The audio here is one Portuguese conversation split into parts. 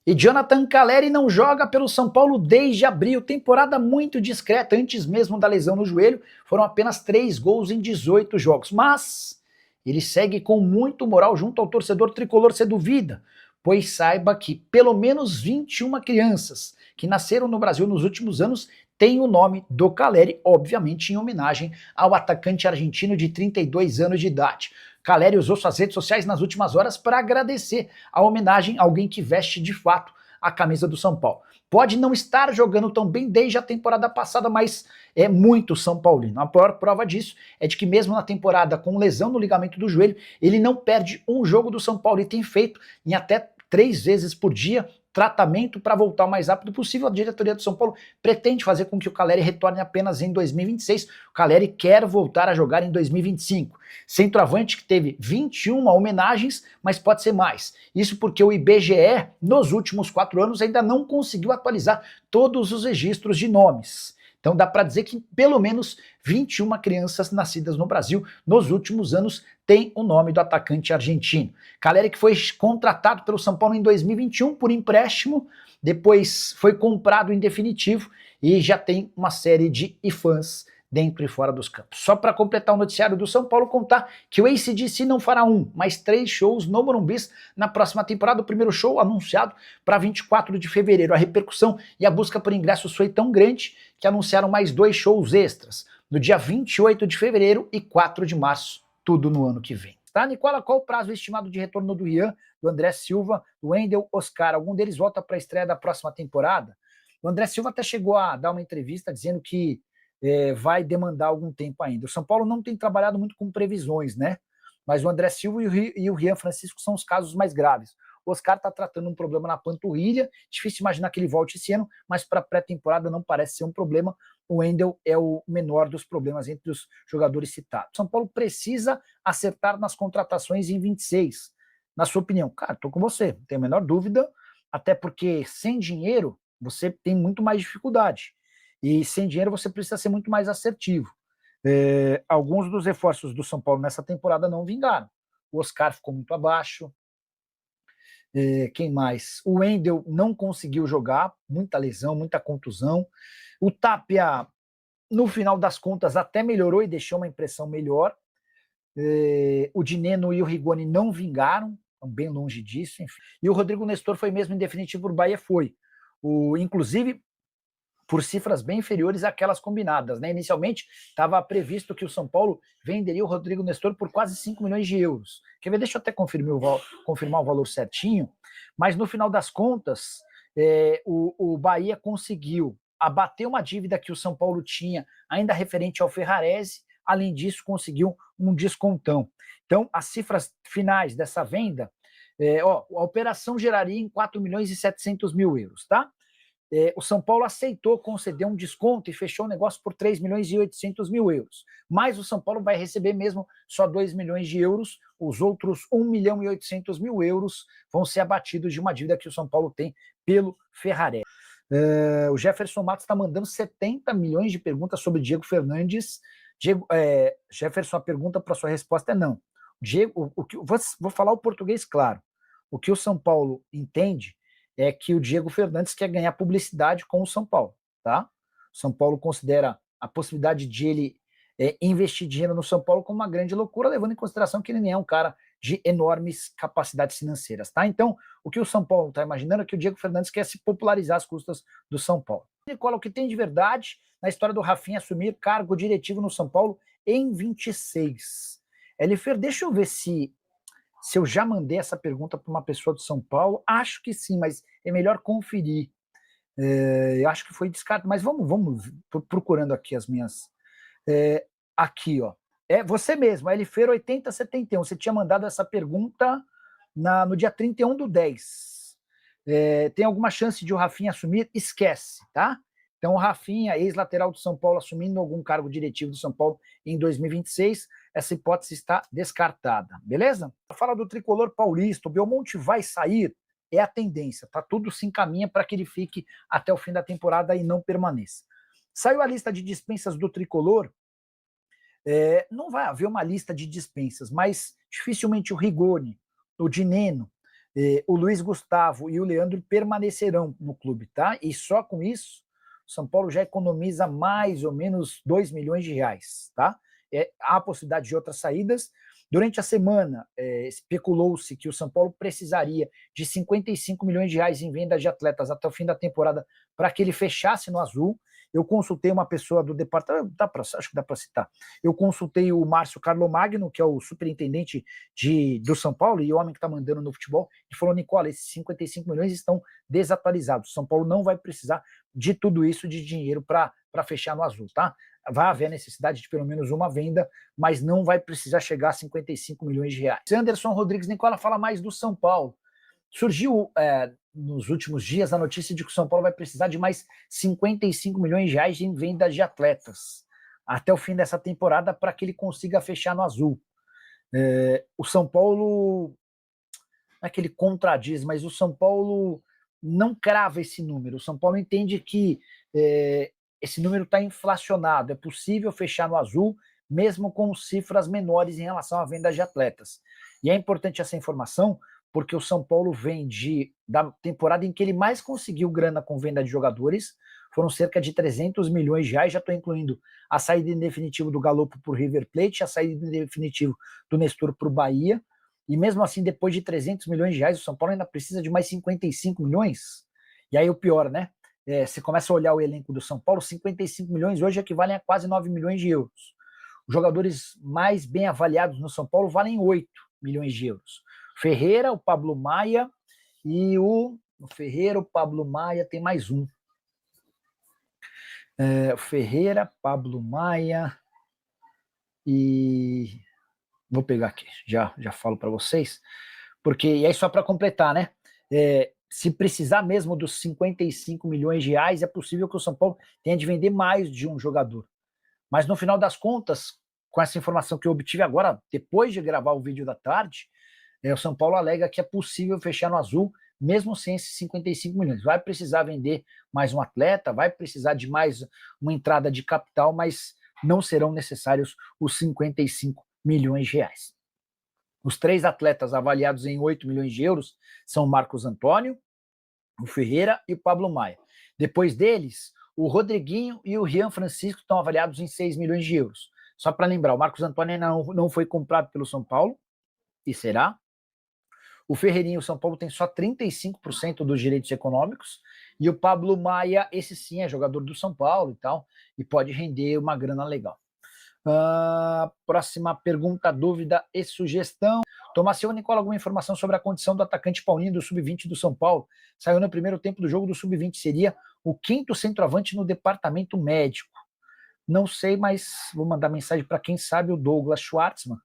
E Jonathan Calleri não joga pelo São Paulo desde abril, temporada muito discreta, antes mesmo da lesão no joelho, foram apenas 3 gols em 18 jogos, mas ele segue com muito moral junto ao torcedor tricolor, se duvida, pois saiba que pelo menos 21 crianças que nasceram no Brasil nos últimos anos têm o nome do Calleri, obviamente em homenagem ao atacante argentino de 32 anos de idade. Calleri usou suas redes sociais nas últimas horas para agradecer a homenagem a alguém que veste de fato a camisa do São Paulo. Pode não estar jogando tão bem desde a temporada passada, mas é muito São Paulino. A maior prova disso é de que mesmo na temporada com lesão no ligamento do joelho, ele não perde um jogo do São Paulo e tem feito em até 3 vezes por dia tratamento para voltar o mais rápido possível. A diretoria do São Paulo pretende fazer com que o Calleri retorne apenas em 2026. O Calleri quer voltar a jogar em 2025. Centroavante que teve 21 homenagens, mas pode ser mais. Isso porque o IBGE, nos últimos 4 anos, ainda não conseguiu atualizar todos os registros de nomes. Então dá para dizer que pelo menos 21 crianças nascidas no Brasil nos últimos anos têm o nome do atacante argentino. Calleri que foi contratado pelo São Paulo em 2021 por empréstimo, depois foi comprado em definitivo e já tem uma série de fãs dentro e fora dos campos. Só para completar o noticiário do São Paulo, contar que o AC/DC não fará mas 3 shows no Morumbi na próxima temporada. O primeiro show anunciado para 24 de fevereiro. A repercussão e a busca por ingressos foi tão grande que anunciaram mais 2 shows extras, no dia 28 de fevereiro e 4 de março, tudo no ano que vem. Tá, Nicola, qual o prazo estimado de retorno do Rian, do André Silva, do Wendel, Oscar? Algum deles volta para a estreia da próxima temporada? O André Silva até chegou a dar uma entrevista dizendo que vai demandar algum tempo ainda. O São Paulo não tem trabalhado muito com previsões, né? Mas o André Silva e o Rian Francisco são os casos mais graves. O Oscar está tratando um problema na panturrilha, difícil imaginar que ele volte esse ano, mas para pré-temporada não parece ser um problema. O Wendel é o menor dos problemas entre os jogadores citados. São Paulo precisa acertar nas contratações em 26. Na sua opinião? Cara, estou com você, não tenho a menor dúvida, até porque sem dinheiro você tem muito mais dificuldade. E sem dinheiro você precisa ser muito mais assertivo. Alguns dos reforços do São Paulo nessa temporada não vingaram. O Oscar ficou muito abaixo. Quem mais? O Wendel não conseguiu jogar, muita lesão, muita contusão. O Tapia, no final das contas, até melhorou e deixou uma impressão melhor. O Dineno e o Rigoni não vingaram, estão bem longe disso. Enfim. E o Rodrigo Nestor foi mesmo em definitivo por Bahia, foi. Inclusive, por cifras bem inferiores àquelas combinadas. Né? Inicialmente, estava previsto que o São Paulo venderia o Rodrigo Nestor por quase 5 milhões de euros. Quer ver? Deixa eu até confirmar o valor certinho, mas no final das contas, o Bahia conseguiu abater uma dívida que o São Paulo tinha, ainda referente ao Ferrarese, além disso, conseguiu um descontão. Então, as cifras finais dessa venda, a operação geraria em 4 milhões e 700 mil euros, tá? O São Paulo aceitou conceder um desconto e fechou o negócio por 3 milhões e 800 mil euros. Mas o São Paulo vai receber mesmo só 2 milhões de euros, os outros 1 milhão e 800 mil euros vão ser abatidos de uma dívida que o São Paulo tem pelo Ferrarese. O Jefferson Matos está mandando 70 milhões de perguntas sobre Diego Fernandes. Jefferson, a pergunta para sua resposta é não. Diego, vou falar o português claro. O que o São Paulo entende é que o Diego Fernandes quer ganhar publicidade com o São Paulo, tá? O São Paulo considera a possibilidade de ele investir dinheiro no São Paulo como uma grande loucura, levando em consideração que ele nem é um cara de enormes capacidades financeiras, tá? Então, o que o São Paulo está imaginando é que o Diego Fernandes quer se popularizar às custas do São Paulo. Nicola, o que tem de verdade na história do Rafinha assumir cargo diretivo no São Paulo em 26? Elifer, deixa eu ver se eu já mandei essa pergunta para uma pessoa do São Paulo. Acho que sim, mas é melhor conferir. Eu acho que foi descartado, mas vamos procurando aqui as minhas... aqui, ó. É você mesmo, Elifer 8071. Você tinha mandado essa pergunta no dia 31/10. Tem alguma chance de o Rafinha assumir? Esquece, tá? Então, o Rafinha, ex-lateral do São Paulo, assumindo algum cargo diretivo do São Paulo em 2026, essa hipótese está descartada, beleza? Fala do tricolor paulista, o Belmonte vai sair, é a tendência, tá? Tudo se encaminha para que ele fique até o fim da temporada e não permaneça. Saiu a lista de dispensas do tricolor, não vai haver uma lista de dispensas, mas dificilmente o Rigoni, o Dineno, O Luiz Gustavo e o Leandro permanecerão no clube, tá? E só com isso, o São Paulo já economiza mais ou menos 2 milhões de reais, tá? Há a possibilidade de outras saídas. Durante a semana, especulou-se que o São Paulo precisaria de 55 milhões de reais em venda de atletas até o fim da temporada para que ele fechasse no azul. Eu consultei uma pessoa do departamento, acho que dá para citar. Eu consultei o Márcio Carlomagno, que é o superintendente do São Paulo e o homem que está mandando no futebol, e falou: Nicola, esses 55 milhões estão desatualizados. São Paulo não vai precisar de tudo isso de dinheiro para fechar no azul, tá? Vai haver a necessidade de pelo menos uma venda, mas não vai precisar chegar a 55 milhões de reais. Anderson Rodrigues, Nicola, fala mais do São Paulo. Surgiu nos últimos dias a notícia de que o São Paulo vai precisar de mais 55 milhões de reais em vendas de atletas até o fim dessa temporada para que ele consiga fechar no azul. O São Paulo, não é que ele contradiz, mas o São Paulo não crava esse número. O São Paulo entende que esse número está inflacionado, é possível fechar no azul, mesmo com cifras menores em relação à venda de atletas. E é importante essa informação, porque o São Paulo vem da temporada em que ele mais conseguiu grana com venda de jogadores, foram cerca de 300 milhões de reais, já estou incluindo a saída em definitivo do Galopo por River Plate, a saída em definitivo do Nestor para o Bahia, e mesmo assim, depois de 300 milhões de reais, o São Paulo ainda precisa de mais 55 milhões, e aí o pior, né? Você começa a olhar o elenco do São Paulo, 55 milhões hoje equivalem a quase 9 milhões de euros. Os jogadores mais bem avaliados no São Paulo valem 8 milhões de euros. Ferreira, o Pablo Maia e o Ferreira, o Pablo Maia, tem mais um. Ferreira, Pablo Maia e... Vou pegar aqui, já falo para vocês, porque e aí só para completar, né? Se precisar mesmo dos 55 milhões de reais, é possível que o São Paulo tenha de vender mais de um jogador. Mas no final das contas, com essa informação que eu obtive agora, depois de gravar o vídeo da tarde, o São Paulo alega que é possível fechar no azul, mesmo sem esses 55 milhões. Vai precisar vender mais um atleta, vai precisar de mais uma entrada de capital, mas não serão necessários os 55 milhões de reais. Os 3 atletas avaliados em 8 milhões de euros são o Marcos Antônio, o Ferreira e o Pablo Maia. Depois deles, o Rodriguinho e o Rian Francisco estão avaliados em 6 milhões de euros. Só para lembrar, o Marcos Antônio ainda não foi comprado pelo São Paulo, e será. O Ferreirinho, o São Paulo tem só 35% dos direitos econômicos, e o Pablo Maia, esse sim é jogador do São Paulo e tal, e pode render uma grana legal. Próxima pergunta, dúvida e sugestão. Tomás Silva, Nicola, alguma informação sobre a condição do atacante Paulinho do Sub-20 do São Paulo? Saiu no primeiro tempo do jogo do Sub-20, seria o 5º centroavante no departamento médico. Não sei, mas vou mandar mensagem para quem sabe, o Douglas Schwartzman,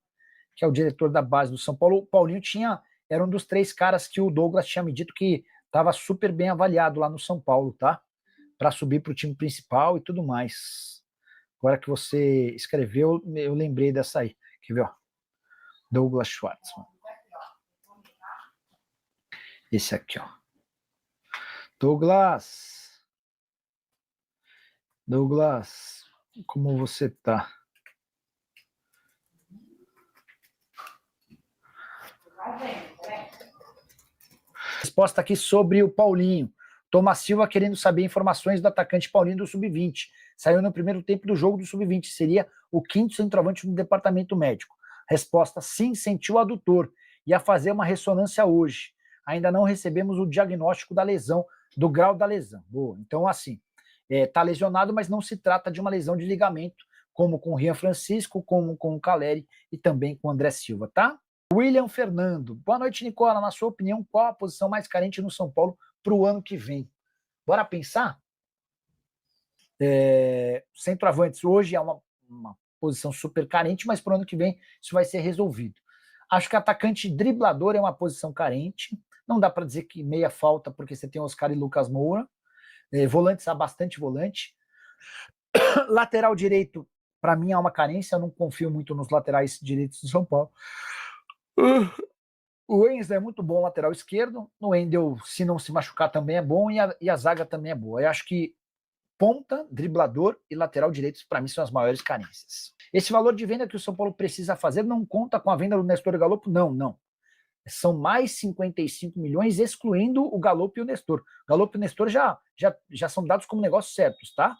que é o diretor da base do São Paulo. O Paulinho era um dos 3 caras que o Douglas tinha me dito que estava super bem avaliado lá no São Paulo, tá? Para subir para o time principal e tudo mais. Agora que você escreveu, eu lembrei dessa aí. Quer ver, ó? Douglas Schwartzman. Esse aqui, ó. Douglas, como você tá? Resposta aqui sobre o Paulinho. Tomás Silva querendo saber informações do atacante Paulinho do Sub-20. Saiu no primeiro tempo do jogo do Sub-20. Seria o 5º centroavante no departamento médico. Resposta: sim, sentiu o adutor. Ia fazer uma ressonância hoje. Ainda não recebemos o diagnóstico da lesão, do grau da lesão. Boa. Então, assim, tá lesionado, mas não se trata de uma lesão de ligamento, como com o Rian Francisco, como com o Caleri e também com o André Silva, tá? William Fernando. Boa noite, Nicola. Na sua opinião, qual a posição mais carente no São Paulo para o ano que vem? Bora pensar? Centroavantes hoje é uma posição super carente, mas para o ano que vem isso vai ser resolvido. Acho que atacante driblador é uma posição carente. Não dá para dizer que meia falta, porque você tem Oscar e Lucas Moura. Volantes, há bastante volante. Lateral direito, para mim, é uma carência. Eu não confio muito nos laterais direitos do São Paulo. O Enzo é muito bom lateral esquerdo. O Wendel, se não se machucar, também é bom. E a zaga também é boa. Eu acho que ponta, driblador e lateral direitos, para mim, são as maiores carências. Esse valor de venda que o São Paulo precisa fazer não conta com a venda do Nestor Galopo? Não. São mais 55 milhões, excluindo o Galopo e o Nestor. O Galopo e o Nestor já são dados como negócios certos, tá?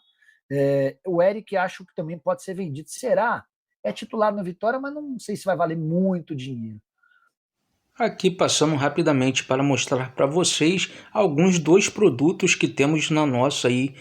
O Eric acho que também pode ser vendido. Será? É titular no Vitória, mas não sei se vai valer muito dinheiro. Aqui passando rapidamente para mostrar para vocês alguns dos produtos que temos na nossa aí,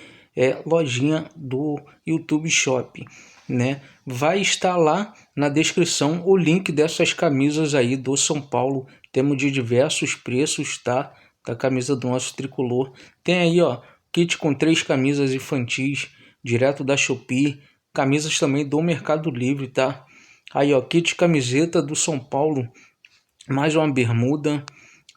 lojinha do YouTube Shop, né? Vai estar lá na descrição o link dessas camisas aí do São Paulo. Temos de diversos preços, tá? Da camisa do nosso tricolor. Tem aí, ó, kit com 3 camisas infantis, direto da Shopee. Camisas também do Mercado Livre, tá? Aí, ó, kit camiseta do São Paulo, mais uma bermuda,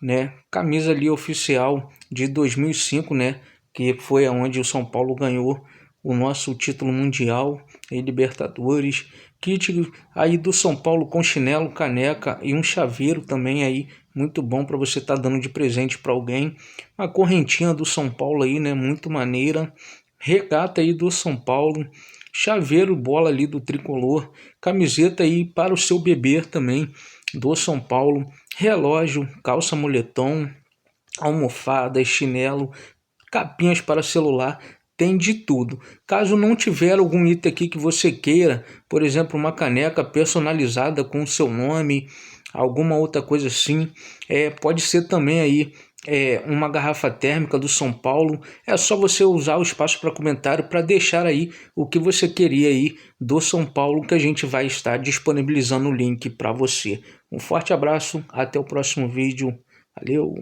né? Camisa ali oficial de 2005, né? Que foi aonde o São Paulo ganhou o nosso título mundial e Libertadores. Kit aí do São Paulo com chinelo, caneca e um chaveiro também aí, muito bom para você estar dando de presente para alguém. Uma correntinha do São Paulo aí, né? Muito maneira. Regata aí do São Paulo. Chaveiro, bola ali do tricolor. Camiseta aí para o seu bebê também do São Paulo, relógio, calça moletom, almofada, chinelo, capinhas para celular, tem de tudo. Caso não tiver algum item aqui que você queira, por exemplo, uma caneca personalizada com o seu nome, alguma outra coisa assim, pode ser também aí uma garrafa térmica do São Paulo. É só você usar o espaço para comentário para deixar aí o que você queria aí do São Paulo, que a gente vai estar disponibilizando o link para você. Um forte abraço, até o próximo vídeo. Valeu!